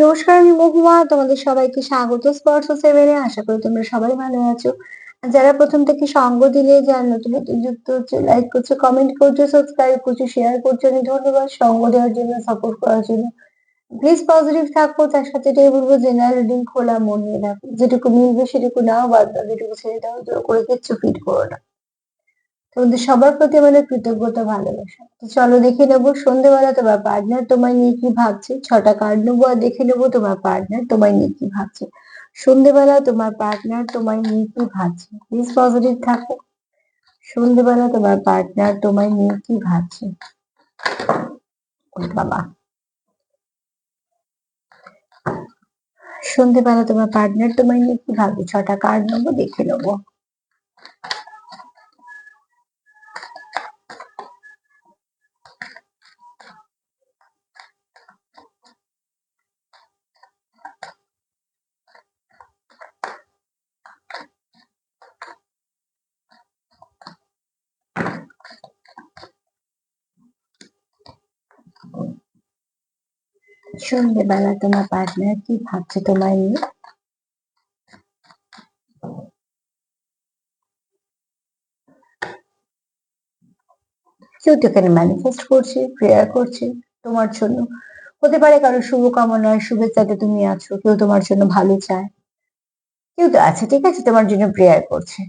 নমস্কার, আমি মহুয়া। তোমাদের সবাইকে স্বাগত স্পর্শ সেভেনে। আশা করি তোমরা সবাই ভালো আছো। আর যারা প্রথম থেকে সঙ্গ দিলে, যারা নতুন নতুন যুক্ত হচ্ছে, লাইক করছো, কমেন্ট করছো, সাবস্ক্রাইব করছো, শেয়ার করছো, অনেক ধন্যবাদ সঙ্গ দেওয়ার জন্য, সাপোর্ট করার জন্য। প্লিজ পজিটিভ থাকো। তার সাথে এটাই বলবো, জেনারেল রিডিং খোলা মন নিয়ে রাখো। যেটুকু মিলবে সেটুকু নাও, বাদ বাকিটুকু ছেড়ে দাও। জোর করে কিচ্ছু ফিট করো না। তোমাদের সবার প্রতি আমাদের কৃতজ্ঞতা, ভালোবাসা। তো চলো দেখে নেবো সন্ধ্যেবেলা তোমার পার্টনার তোমায় নিয়ে কি ভাবছে। 6টা কার্ড নেবো আর দেখে নেবো তোমার পার্টনার তোমায় নিয়ে কি ভাবছে। সন্ধ্যেবেলা তোমার পার্টনার তোমায় নিয়ে কি ভাবছে। প্লিজ পজিটিভ থাকো। সন্ধ্যেবেলা তোমার পার্টনার তোমায় নিয়ে কি ভাবছে। ওরে বাবা, সন্ধ্যেবেলা তোমার পার্টনার তোমায় নিয়ে কি ভাবছে। 6টা কার্ড নেবো, দেখে নেবো। সন্ধ্যেবেলা তোমার পার্টনার কি ভাবছে তোমায় নিয়ে। কেউ তো এখানে ম্যানিফেস্ট করছে, প্রেয়ার করছে তোমার জন্য। হতে পারে কারো শুভকামনায়, শুভেচ্ছাতে তুমি আছো, কেউ তোমার জন্য ভালো চায়। কেউ তো আছে, ঠিক আছে, তোমার জন্য প্রেয়ার করছে।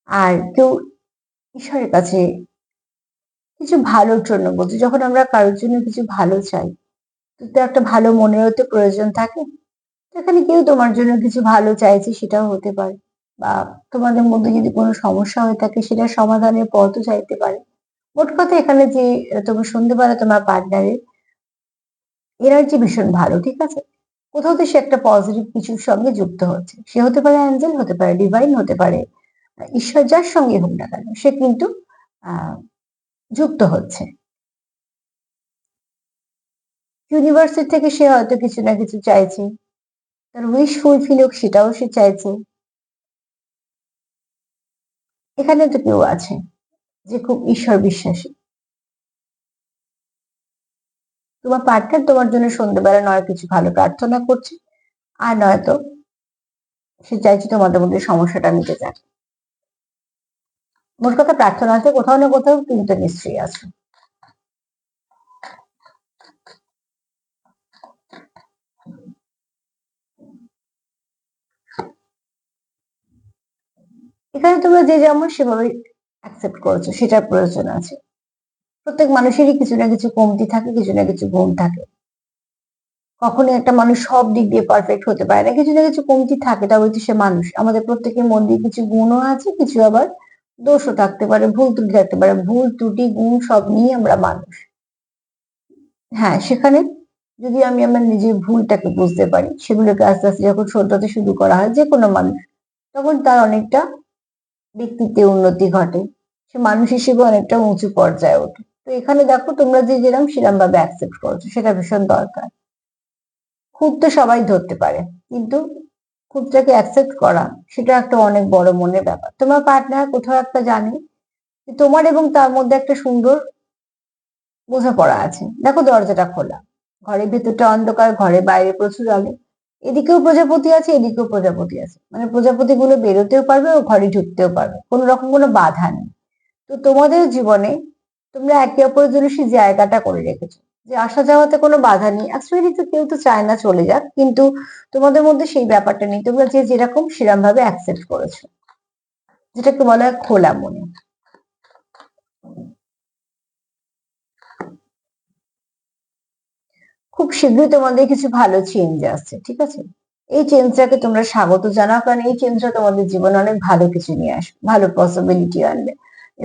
আর কেউ ঈশ্বরের কাছে কিছু ভালোর জন্য বলছে। যখন আমরা কারোর জন্য কিছু ভালো চাই, তো একটা ভালো মনেরও তো প্রয়োজন থাকে। তো এখানে কেউ তোমার জন্য কিছু ভালো চাইছে, সেটাও হতে পারে। বা তোমাদের মধ্যে যদি কোনো সমস্যা হয়ে থাকে, সেটা সমাধানের পথও চাইতে পারে। মোট কথা এখানে যে তোমার সন্ধ্যেবেলা তোমার পার্টনারের এনার্জি ভীষণ ভালো, ঠিক আছে। কোথাও তো সে একটা পজিটিভ কিছুর সঙ্গে যুক্ত হচ্ছে। সে হতে পারে অ্যাঞ্জেল, হতে পারে ডিভাইন, হতে পারে ঈশ্বর, যার সঙ্গে হোক না কেন সে কিন্তু আহ যুক্ত হচ্ছে। ইউনিভার্সের থেকে সে হয়তো কিছু না কিছু চাইছে, তার উইশ ফুলফিল হোক সেটাও সে চাইছে। এখানে তো কেউ আছে যে খুব ঈশ্বর বিশ্বাসী। তোমার পার্টনার তোমার জন্য সন্ধ্যেবেলা নয় কিছু ভালো প্রার্থনা করছে, আর নয়তো সে চাইছে তোমাদের মধ্যে সমস্যাটা মিটে যাক। মোট কথা প্রার্থনাতে কোথাও না কোথাও কিন্তু নিশ্চয়ই আছে। এখানে তোমরা যে যেমন সেভাবে অ্যাকসেপ্ট করেছো, সেটার প্রয়োজন আছে। প্রত্যেক মানুষেরই কিছু না কিছু কমতি থাকে, কিছু না কিছু গুণ থাকে। কখনো একটা মানুষ সব দিক দিয়ে পারফেক্ট হতে পারে না, কিছু না কিছু কমতি থাকে, তবে তো সে মানুষ। আমাদের প্রত্যেকের মধ্যে কিছু গুণও আছে, কিছু আবার দোষও থাকতে পারে, ভুল ত্রুটি থাকতে পারে। ভুল ত্রুটি গুণ সব নিয়ে আমরা মানুষ। হ্যাঁ, সেখানে যদি আমি আমার নিজের ভুলটাকে বুঝতে পারি, সেগুলোকে আস্তে আস্তে যখন শোধরাতে শুরু করা হয় যে কোনো মানুষ, তখন তার অনেকটা ব্যক্তিত্বে উন্নতি ঘটে। সে মানুষ হিসেবে অনেকটা উঁচু পর্যায়ে ওঠে। তো এখানে দেখো তোমরা যে যেরকম সেরকম ভাবে অ্যাকসেপ্ট করছো, সেটা ভীষণ দরকার। খুঁত তো সবাই ধরতে পারে, কিন্তু খুঁতটাকে অ্যাকসেপ্ট করা, সেটা একটা অনেক বড় মনের ব্যাপার। তোমার পার্টনার কোথাও একটা জানে যে তোমার এবং তার মধ্যে একটা সুন্দর বোঝাপড়া আছে। দেখো দরজাটা খোলা, ঘরের ভেতরটা অন্ধকার, ঘরের বাইরে প্রচুর আলো। এদিকেও প্রজাপতি আছে, এদিকেও প্রজাপতি আছে, মানে প্রজাপতি গুলো বেরোতেও পারবে ও ঘরে ঢুকতেও পারবে, কোনো রকম কোনো বাধা নেই। তো তোমাদের জীবনে তোমরা একে অপরের জন্য সেই জায়গাটা করে রেখেছো, যে আসা যাওয়াতে কোনো বাধা নেই। অ্যাকচুয়ালি তো কেউ তো চায় না চলে যাক, কিন্তু তোমাদের মধ্যে সেই ব্যাপারটা নেই। তোমরা যে যেরকম সেরকম ভাবে অ্যাকসেপ্ট করেছো, যেটাকে বলা হয় খোলা মনে। খুব শীঘ্রই তোমাদের কিছু ভালো চেঞ্জ আসছে, ঠিক আছে। এই চেঞ্জটাকে তোমরা স্বাগত জানাও, কারণ এই চেঞ্জটা তোমাদের জীবনে অনেক ভালো কিছু নিয়ে আসবে, ভালো পসিবিলিটি আনবে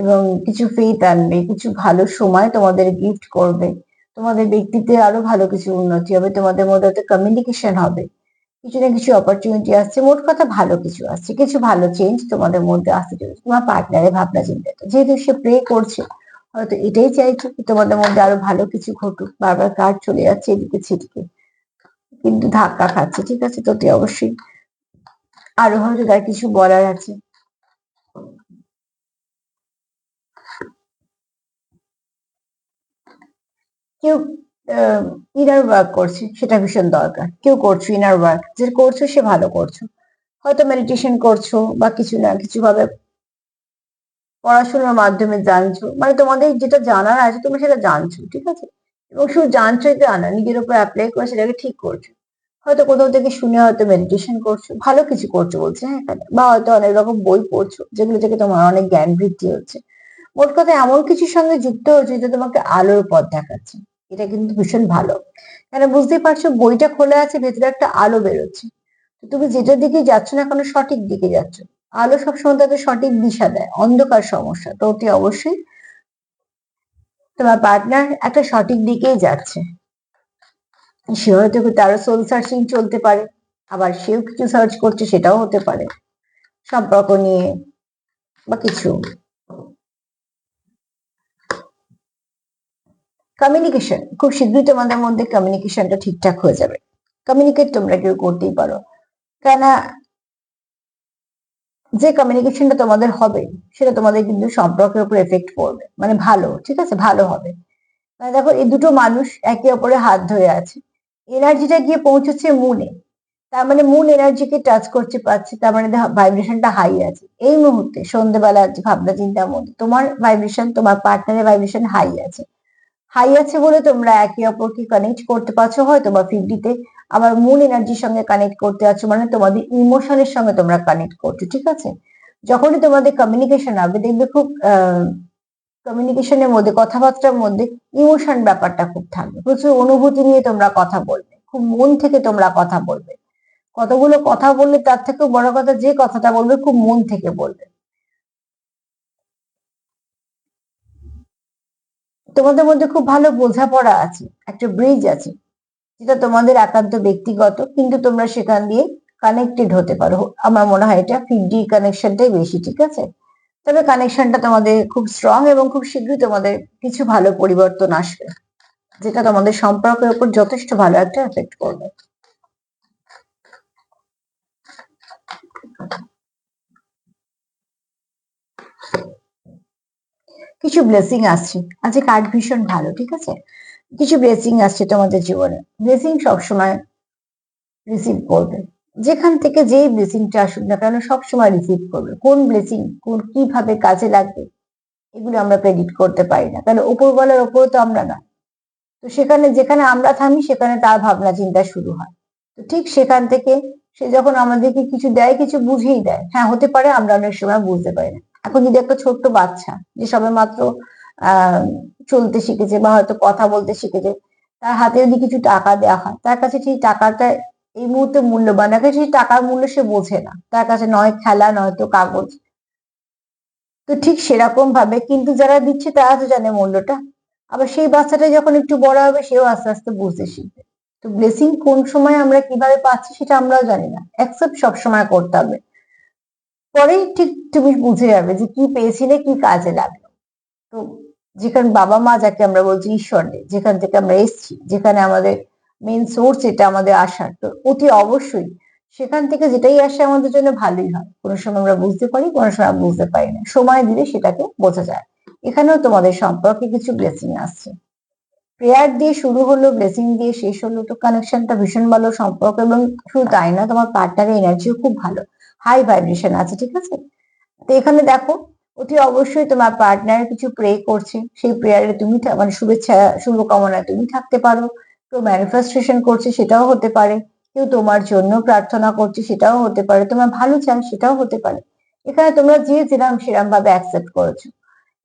এবং কিছু ফেথ আনবে, কিছু ভালো সময় তোমাদের গিফট করবে। তোমাদের ব্যক্তিত্বে আরো ভালো কিছু উন্নতি হবে, তোমাদের মধ্যে একটা কমিউনিকেশন হবে, কিছু না কিছু অপরচুনিটি আসছে। মোট কথা ভালো কিছু আসছে, কিছু ভালো চেঞ্জ তোমাদের মধ্যে আসতে চলেছে। তোমার পার্টনারের ভাবনা চিন্তাটা যেহেতু সে প্রে করছে, হয়তো এটাই চাইছে যে তোমাদের মধ্যে আরো ভালো কিছু ঘটুক। বারবার কার্ড চলে যাচ্ছে এদিকে ছিটকে, কিন্তু ধাক্কা খাচ্ছে, ঠিক আছে। তো তুই অবশ্যই আরো হয়তো তার কিছু বলার আছে। কেউ ইনার ওয়ার্ক করছে, সেটা ভীষণ দরকার। কেউ করছো ইনার ওয়ার্ক, যে করছো সে ভালো করছো, হয়তো মেডিটেশন করছো বা কিছু না কিছু ভাবে পড়াশোনার মাধ্যমে জানছো, মানে তোমাদের যেটা জানার আছে তুমি সেটা জানছো, ঠিক আছে? এবং শুধু জানছোই তা না, নিজের উপর অ্যাপ্লাই করে সেটাকে ঠিক করছো। হয়তো কোথাও থেকে শুনে হয়তো মেডিটেশন করছো, ভালো কিছু করছো বলছে, হ্যাঁ এখানে, বা হয়তো অনেক রকম বই পড়ছো যেগুলো থেকে তোমার অনেক জ্ঞান বৃদ্ধি হচ্ছে। মোট কথা এমন কিছুর সঙ্গে যুক্ত হচ্ছে যেটা তোমাকে আলোর পথ দেখাচ্ছে। এটা কিন্তু ভীষণ ভালো, কেন বুঝতেই পারছো বইটা খোলা আছে, ভেতরে একটা আলো বেরোচ্ছে। তো তুমি যেটার দিকে যাচ্ছ না কেন সঠিক দিকে যাচ্ছ। আলো সবসময় তাকে সঠিক দিশা দেয়, অন্ধকার সমস্যা তো অতি অবশ্যই তোমার পার্টনার একটা সঠিক দিকেই যাচ্ছে। সে হয়তো তারও সোল সার্চিং চলতে পারে, আবার সেও কিছু সার্চ করছে, সেটাও হতে পারে সম্পর্ক নিয়ে বা কিছু। কমিউনিকেশন খুব শীঘ্রই তোমাদের মধ্যে কমিউনিকেশনটা ঠিকঠাক হয়ে যাবে। কমিউনিকেট তোমরা কেউ করতেই পারো, কেন যে কমিউনিকেশনটা তোমাদের হবে সেটা তোমাদের কিন্তু সম্পর্কের উপর এফেক্ট করবে, মানে ভালো, ঠিক আছে, ভালো হবে। মানে দেখো এই দুটো মানুষ একে অপরের হাত ধরে আছে, এনার্জিটা গিয়ে পৌঁছচ্ছে মুনে, তার মানে মুন এনার্জিকে টাচ করছে পাচ্ছে, তার মানে ভাইব্রেশনটা হাই আছে এই মুহূর্তে। সন্ধ্যেবেলা ভাবনা চিন্তার মধ্যে তোমার ভাইব্রেশন, তোমার পার্টনারের ভাইব্রেশন হাই আছে। হাই আছে বলে তোমরা একে অপরকে কানেক্ট করতে পারছো হয়তো বা 50-তে, আবার মুন এনার্জির সঙ্গে কানেক্ট করতে পারছো, মানে তোমাদের ইমোশনের সঙ্গে তোমরা কানেক্ট করছো, ঠিক আছে? যখনই তোমাদের কমিউনিকেশন হবে দেখবে খুব কমিউনিকেশনের মধ্যে, কথাবার্তার মধ্যে ইমোশন ব্যাপারটা খুব থাকবে, প্রচুর অনুভূতি নিয়ে তোমরা কথা বলবে, খুব মন থেকে তোমরা কথা বলবে। কতগুলো কথা বললে তার থেকেও বড় কথা, যে কথাটা বলবে খুব মন থেকে বলবে। তোমাদের মধ্যে খুব ভালো বোঝাপড়া আছে, একটা ব্রিজ আছে, যেটা তোমাদের একান্ত ব্যক্তিগত, কিন্তু তোমরা সেখান দিয়ে কানেক্টেড হতে পারো। আমার মনে হয় এটা 50 কানেকশনটাই বেশি, ঠিক আছে? তবে কানেকশনটা তোমাদের খুব স্ট্রং এবং খুব শীঘ্রই তোমাদের কিছু ভালো পরিবর্তন আসবে, যেটা তোমাদের সম্পর্কের উপর যথেষ্ট ভালো একটা এফেক্ট করবে। কিছু ব্লেসিং আসছে, আজকে কার্ড ভীষণ ভালো, ঠিক আছে? কিছু ব্লেসিং আসছে তোমাদের জীবনে, ব্লেসিং সবসময় রিসিভ করবে। যেখান থেকে যেই ব্লেসিংটা আসুক না কেন সবসময় রিসিভ করবে। কোন ব্লেসিং কোন কিভাবে কাজে লাগবে এগুলো আমরা প্রেডিক্ট করতে পারি না, কারণ উপরওয়ালার ওপর তো আমরা না। তো সেখানে যেখানে আমরা থামি সেখানে তার ভাবনা চিন্তা শুরু হয়। তো ঠিক সেখান থেকে সে যখন আমাদেরকে কিছু দেয়, কিছু বুঝিয়ে দেয়, হ্যাঁ হতে পারে আমরা অনেক সময় বুঝতে পারি না। এখন যদি একটা ছোট্ট বাচ্চা যে সবে মাত্র আহ চলতে শিখেছে বা হয়তো কথা বলতে শিখেছে, তার হাতে যদি কিছু টাকা দেওয়া হয়, তার কাছে সেই টাকাটা এই মুহূর্তে মূল্যবান, না সেই টাকার মূল্য সে বোঝে না, তার কাছে নয় খেলা নয়তো কাগজ। তো ঠিক সেরকম ভাবে কিন্তু যারা দিচ্ছে তারা তো জানে মূল্যটা। আবার সেই বাচ্চাটা যখন একটু বড় হবে সেও আস্তে আস্তে বুঝতে শিখবে। তো ব্লেসিং কোন সময় আমরা কিভাবে পাচ্ছি সেটা আমরাও জানি না, অ্যাকসেপ্ট সব সময় করতে হবে। পরেই ঠিক তুমি বুঝে যাবে যে কি পেয়েছিলে, কি কাজে লাগলো। তো যেখানে বাবা মা যাকে আমরা বলছি ঈশ্বর, যেখান থেকে আমরা এসেছি, যেখানে আমাদের মেন সোর্স, এটা আমাদের আসার, তো অতি অবশ্যই সেখান থেকে যেটাই আসে আমাদের জন্য ভালোই হয়। কোনো সময় আমরা বুঝতে পারি, কোনো সময় বুঝতে পারি না, সময় দিলে সেটাকে বোঝা যায়। এখানেও তোমাদের সম্পর্কে কিছু ব্লেসিং আসছে। প্রেয়ার দিয়ে শুরু হলো, ব্লেসিং দিয়ে শেষ হলো, তো কানেকশনটা ভীষণ ভালো সম্পর্ক। এবং শুধু তাই না, তোমার পার্টনারের এনার্জিও খুব ভালো, হাই ভাইব্রেশন আছে, ঠিক আছে? তো এখানে দেখো অতি অবশ্যই তোমার পার্টনার কিছু প্রে করছে, সেই প্রেয়ারে তুমি মানে শুভেচ্ছা শুভকামনায় তুমি থাকতে পারো। কেউ ম্যানিফেস্টেশন করছে, সেটাও হতে পারে। কেউ তোমার জন্য প্রার্থনা করছে, সেটাও হতে পারে। তোমার ভালো চান, সেটাও হতে পারে। এখানে তোমরা যে যেরাম সেরাম ভাবে অ্যাকসেপ্ট করেছো,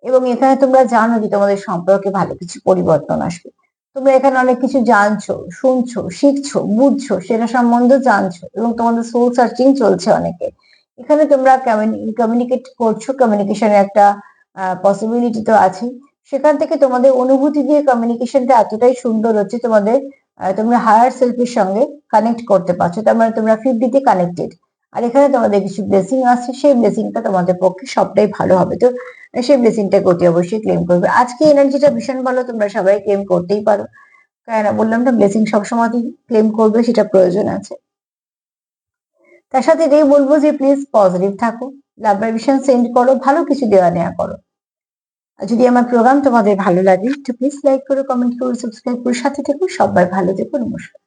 এবং এখানে তোমরা জানো যে তোমাদের সম্পর্কে ভালো কিছু পরিবর্তন আসবে। তোমরা এখানে অনেক কিছু জানছো, শুনছো, শিখছো, বুঝছো, সেটা সম্বন্ধে জানছো, এবং তোমাদের সোল সার্চিং চলছে অনেকে। এখানে তোমরা কমিউনিকেট করছো, কমিউনিকেশনের একটা পসিবিলিটি তো আছে। সেখান থেকে তোমাদের অনুভূতি দিয়ে কমিউনিকেশনটা এতটাই সুন্দর হচ্ছে, তোমাদের তোমরা হায়ার সেলফের সঙ্গে কানেক্ট করতে পারছো, তার মানে তোমরা 50-তে কানেক্টেড। আর এখানে তোমাদের কিছু ব্লেসিং আসছে, সেই ব্লেসিংটা তোমাদের পক্ষে সবটাই ভালো হবে। তো সেই ব্লেসিংটাকে অতি অবশ্যই ক্লেম করবে। আজকে এনার্জিটা ভীষণ ভালো, তোমরা সবাই ক্লেম করতেই পারো, কারণ বললাম না ব্লেসিং সবসময় ক্লেম করবে, সেটা প্রয়োজন আছে। তার সাথে এটাই বলবো যে প্লিজ পজিটিভ থাকো, লাভ ভাইব্রেশন সেন্ড করো, ভালো কিছু দেওয়া নেওয়া করো। আর যদি আমার প্রোগ্রাম তোমাদের ভালো লাগে তো প্লিজ লাইক করো, কমেন্ট করো, সাবস্ক্রাইব করো, সাথে থেকো। সবাই ভালো থেকো। নমস্কার।